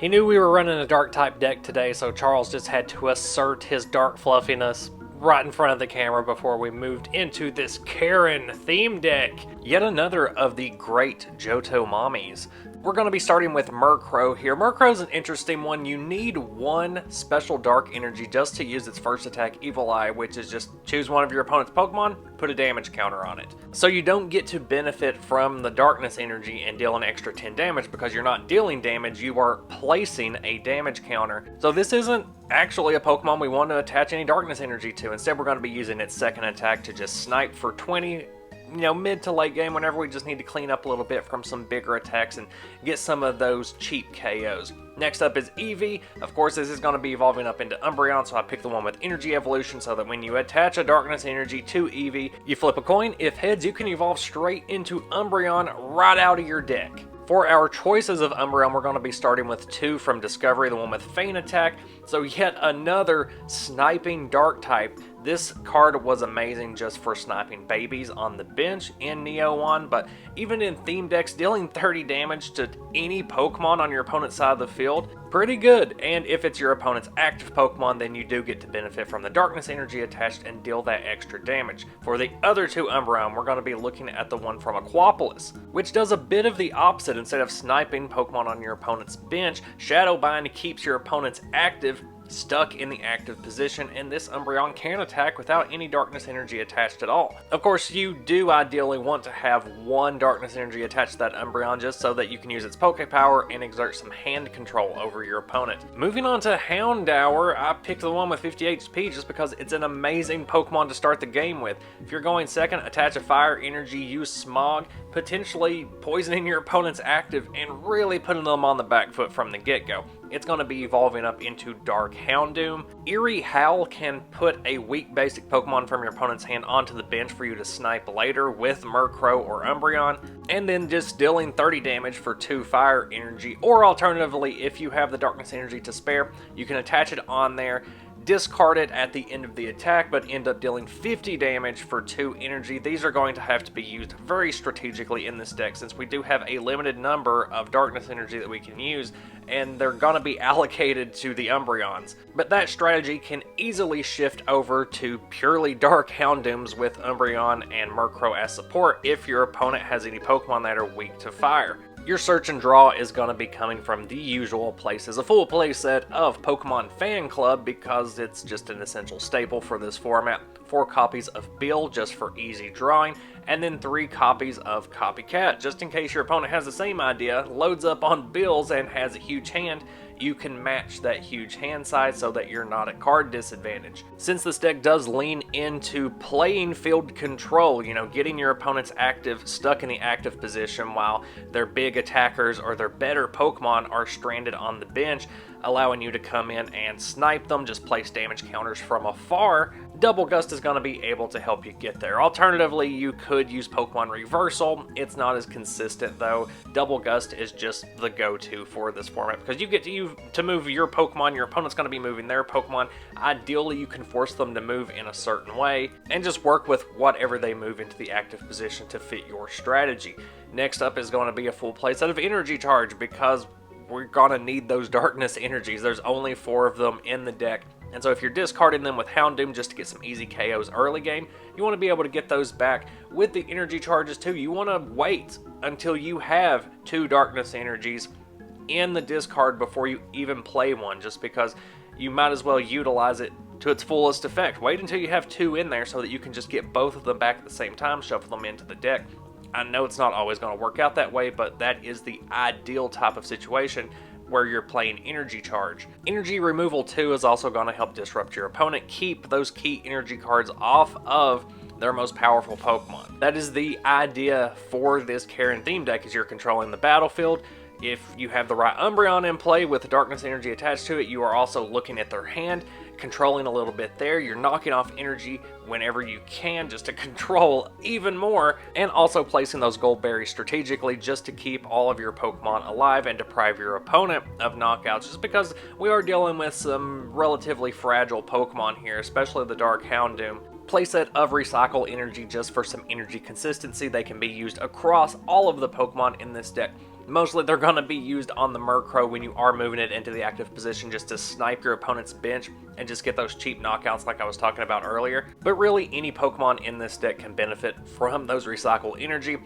He knew we were running a dark type deck today, so Charles just had to assert his dark fluffiness right in front of the camera before we moved into this Karen theme deck. Yet another of the great Johto mommies. We're going to be starting with Murkrow here. Murkrow's an interesting one. You need one special dark energy just to use its first attack, Evil Eye, which is just choose one of your opponent's Pokemon, put a damage counter on it. So you don't get to benefit from the darkness energy and deal an extra 10 damage because you're not dealing damage, you are placing a damage counter. So this isn't actually a Pokemon we want to attach any darkness energy to. Instead, we're going to be using its second attack to just snipe for 20. Mid to late game, whenever we just need to clean up a little bit from some bigger attacks and get some of those cheap KOs. Next up is Eevee. Of course, this is going to be evolving up into Umbreon, so I picked the one with Energy Evolution so that when you attach a Darkness Energy to Eevee, you flip a coin. If heads, you can evolve straight into Umbreon right out of your deck. For our choices of Umbreon, we're going to be starting with two from Discovery, the one with Feint Attack. So yet another sniping dark type. This card was amazing just for sniping babies on the bench in Neo 1, but even in theme decks, dealing 30 damage to any Pokemon on your opponent's side of the field, pretty good. And if it's your opponent's active Pokemon, then you do get to benefit from the darkness energy attached and deal that extra damage. For the other two Umbreon, we're going to be looking at the one from a Quapolas, which does a bit of the opposite. Instead of sniping Pokemon on your opponent's bench, Shadow Bind keeps your opponent's active stuck in the active position, and this Umbreon can attack without any darkness energy attached at all. Of course, you do ideally want to have one darkness energy attached to that Umbreon just so that you can use its Poke Power and exert some hand control over your opponent. Moving on to Houndoom, I picked the one with 50 HP just because it's an amazing Pokemon to start the game with. If you're going second, attach a fire energy, use Smog, potentially poisoning your opponent's active and really putting them on the back foot from the get-go. It's going to be evolving up into Dark Houndoom. Eerie Howl can put a weak basic Pokemon from your opponent's hand onto the bench for you to snipe later with Murkrow or Umbreon, and then just dealing 30 damage for 2 fire energy, or alternatively, if you have the darkness energy to spare, you can attach it on there, discard it at the end of the attack, but end up dealing 50 damage for 2 energy. These are going to have to be used very strategically in this deck since we do have a limited number of darkness energy that we can use, and they're going to be allocated to the Umbreons. But that strategy can easily shift over to purely dark Houndooms with Umbreon and Murkrow as support if your opponent has any Pokemon that are weak to fire. Your search and draw is going to be coming from the usual places. A full playset of Pokemon Fan Club because it's just an essential staple for this format. 4 copies of Bill just for easy drawing, and then 3 copies of Copycat just in case your opponent has the same idea, loads up on Bills and has a huge hand. You can match that huge hand size so that you're not at card disadvantage. Since this deck does lean into playing field control, getting your opponent's active stuck in the active position while their big attackers or their better Pokemon are stranded on the bench, allowing you to come in and snipe them, just place damage counters from afar, Double Gust is going to be able to help you get there. Alternatively, you could use Pokemon Reversal. It's not as consistent though. Double Gust is just the go-to for this format because you get to move your Pokemon, your opponent's going to be moving their Pokemon. Ideally, you can force them to move in a certain way and just work with whatever they move into the active position to fit your strategy. Next up is going to be a full playset of Energy Charge because we're gonna need those darkness energies. There's only 4 of them in the deck. And so if you're discarding them with Houndoom just to get some easy KOs early game, you want to be able to get those back with the energy charges too. You want to wait until you have 2 darkness energies in the discard before you even play one, just because you might as well utilize it to its fullest effect. Wait until you have 2 in there so that you can just get both of them back at the same time, shuffle them into the deck. I know it's not always going to work out that way, but that is the ideal type of situation where you're playing Energy Charge. Energy Removal 2 is also going to help disrupt your opponent, keep those key energy cards off of their most powerful Pokemon. That is the idea for this Karen theme deck, is you're controlling the battlefield. If you have the right Umbreon in play with the darkness energy attached to it, you are also looking at their hand, controlling a little bit there. You're knocking off energy whenever you can just to control even more, and also placing those gold berries strategically just to keep all of your Pokemon alive and deprive your opponent of knockouts, just because we are dealing with some relatively fragile Pokemon here, especially the Dark Houndoom. Playset of Recycle Energy just for some energy consistency. They can be used across all of the Pokemon in this deck. Mostly they're going to be used on the Murkrow when you are moving it into the active position just to snipe your opponent's bench and just get those cheap knockouts like I was talking about earlier. But really, any Pokemon in this deck can benefit from those recycle energy.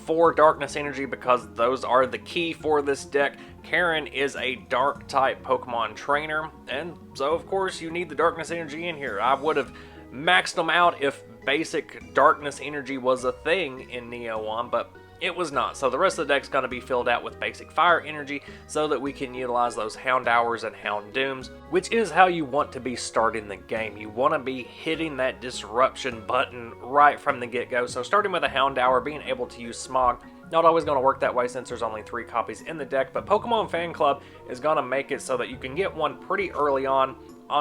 For Darkness Energy, because those are the key for this deck. Karen is a dark type Pokemon trainer, and so of course you need the Darkness Energy in here. I would have maxed them out if basic Darkness Energy was a thing in Neo 1, but it was not. So the rest of the deck's going to be filled out with basic Fire Energy so that we can utilize those Houndowers and Houndooms, which is how you want to be starting the game. You want to be hitting that disruption button right from the get-go. So starting with a Houndour, being able to use Smog, not always going to work that way since there's only 3 copies in the deck, but Pokemon Fan Club is going to make it so that you can get one pretty early on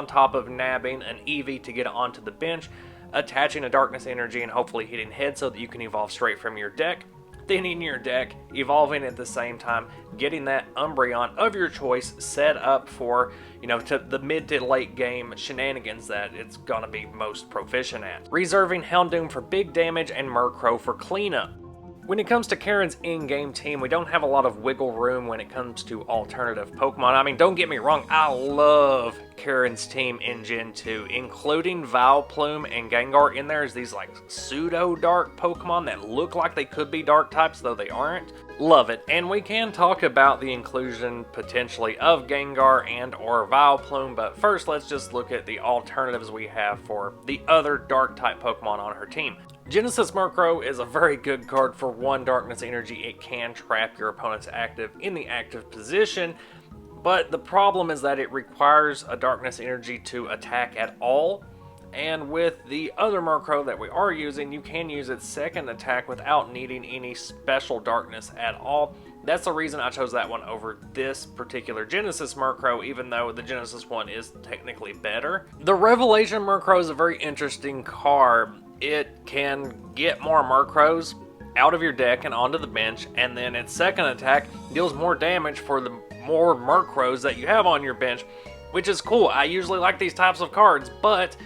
top of nabbing an Eevee to get it onto the bench, attaching a Darkness Energy and hopefully hitting head so that you can evolve straight from your deck, thinning your deck, evolving at the same time, getting that Umbreon of your choice set up for, to the mid to late game shenanigans that it's gonna be most proficient at. Reserving Houndoom for big damage and Murkrow for cleanup. When it comes to Karen's in-game team, we don't have a lot of wiggle room when it comes to alternative Pokemon. I mean, don't get me wrong, I love Karen's team in Gen 2, including Vileplume and Gengar in there as these like pseudo-dark Pokemon that look like they could be dark types, though they aren't. Love it. And we can talk about the inclusion potentially of Gengar and or Vileplume, but first let's just look at the alternatives we have for the other dark type Pokemon on her team. Genesis Murkrow is a very good card for 1 Darkness Energy. It can trap your opponent's active in the active position, but the problem is that it requires a Darkness Energy to attack at all, and with the other Murkrow that we are using, you can use its second attack without needing any special darkness at all. That's the reason I chose that one over this particular Genesis Murkrow, even though the Genesis one is technically better. The Revelation Murkrow is a very interesting card. It can get more Murkrows out of your deck and onto the bench, and then its second attack deals more damage for the more Murkrows that you have on your bench, which is cool. I usually like these types of cards, but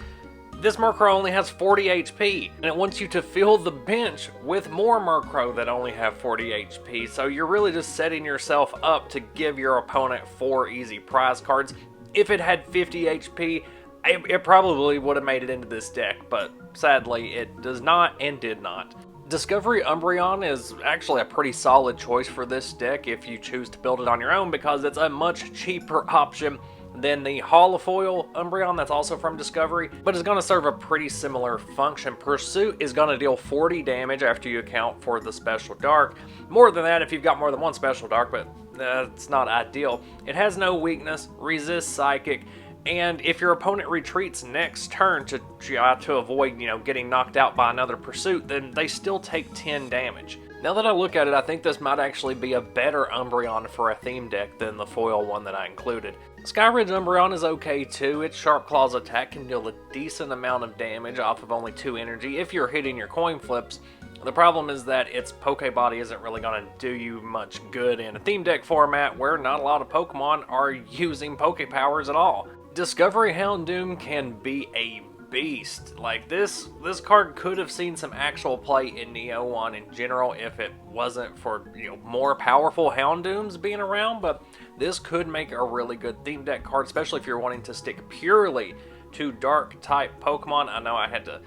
this Murkrow only has 40 HP, and it wants you to fill the bench with more Murkrow that only have 40 HP, so you're really just setting yourself up to give your opponent 4 easy prize cards. If it had 50 HP, it probably would have made it into this deck, but sadly it does not and did not. Discovery Umbreon is actually a pretty solid choice for this deck if you choose to build it on your own, because it's a much cheaper option than the Holofoil Umbreon that's also from Discovery, but it's going to serve a pretty similar function. Pursuit is going to deal 40 damage after you account for the Special Dark. More than that if you've got more than one Special Dark, but it's not ideal. It has no weakness, resists Psychic, and if your opponent retreats next turn to avoid, getting knocked out by another Pursuit, then they still take 10 damage. Now that I look at it, I think this might actually be a better Umbreon for a theme deck than the foil one that I included. Skyridge Umbreon is okay too. Its Sharp Claws attack can deal a decent amount of damage off of only 2 energy if you're hitting your coin flips. The problem is that its Pokebody isn't really going to do you much good in a theme deck format where not a lot of Pokemon are using Pokepowers at all. Discovery Houndoom can be a beast. Like this card could have seen some actual play in Neo 1 in general if it wasn't for more powerful Houndooms being around, but this could make a really good theme deck card, especially if you're wanting to stick purely to dark type Pokemon. I know I had to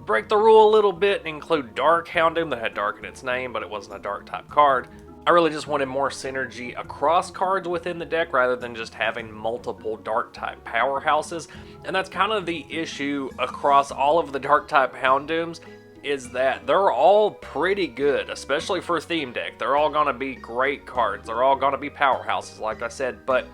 break the rule a little bit and include Dark Houndoom that had dark in its name, but it wasn't a dark type card. I really just wanted more synergy across cards within the deck rather than just having multiple dark type powerhouses. And that's kind of the issue across all of the dark type Houndooms, is that they're all pretty good, especially for a theme deck. They're all going to be great cards. They're all going to be powerhouses, like I said, but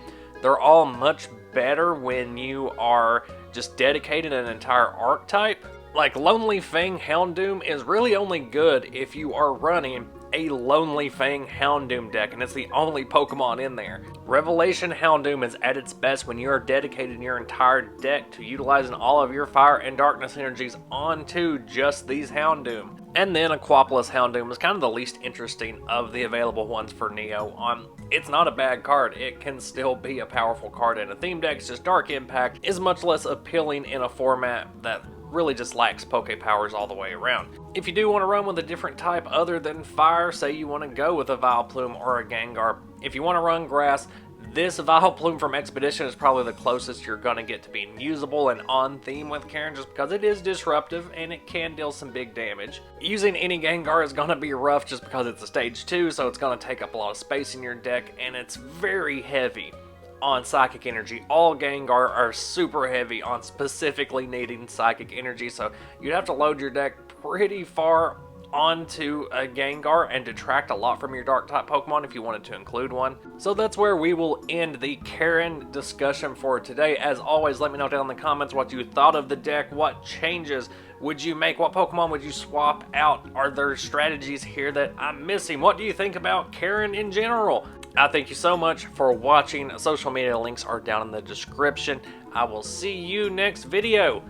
they're all much better when you are just dedicated an entire archetype. Like Lonely Fang Houndoom is really only good if you are running a Lonely Fang Houndoom deck, and it's the only Pokemon in there. Revelation Houndoom is at its best when you are dedicating your entire deck to utilizing all of your fire and darkness energies onto just these Houndoom. And then a Quapolas Houndoom is kind of the least interesting of the available ones for Neo. It's not a bad card. It can still be a powerful card in a theme deck. It's just Dark Impact is much less appealing in a format that really just lacks Poke Powers all the way around. If you do want to run with a different type other than fire, say you want to go with a Vileplume or a Gengar, if you want to run grass, this Vileplume from Expedition is probably the closest you're going to get to being usable and on theme with Karen, just because it is disruptive and it can deal some big damage. Using any Gengar is going to be rough just because it's a stage 2, so it's going to take up a lot of space in your deck, and it's very heavy on Psychic Energy. All Gengar are super heavy on specifically needing Psychic Energy, so you'd have to load your deck pretty far onto a Gengar and detract a lot from your Dark-type Pokemon if you wanted to include one. So that's where we will end the Karen discussion for today. As always, let me know down in the comments what you thought of the deck, what changes would you make, what Pokemon would you swap out, are there strategies here that I'm missing, what do you think about Karen in general? I thank you so much for watching. Social media links are down in the description. I will see you next video.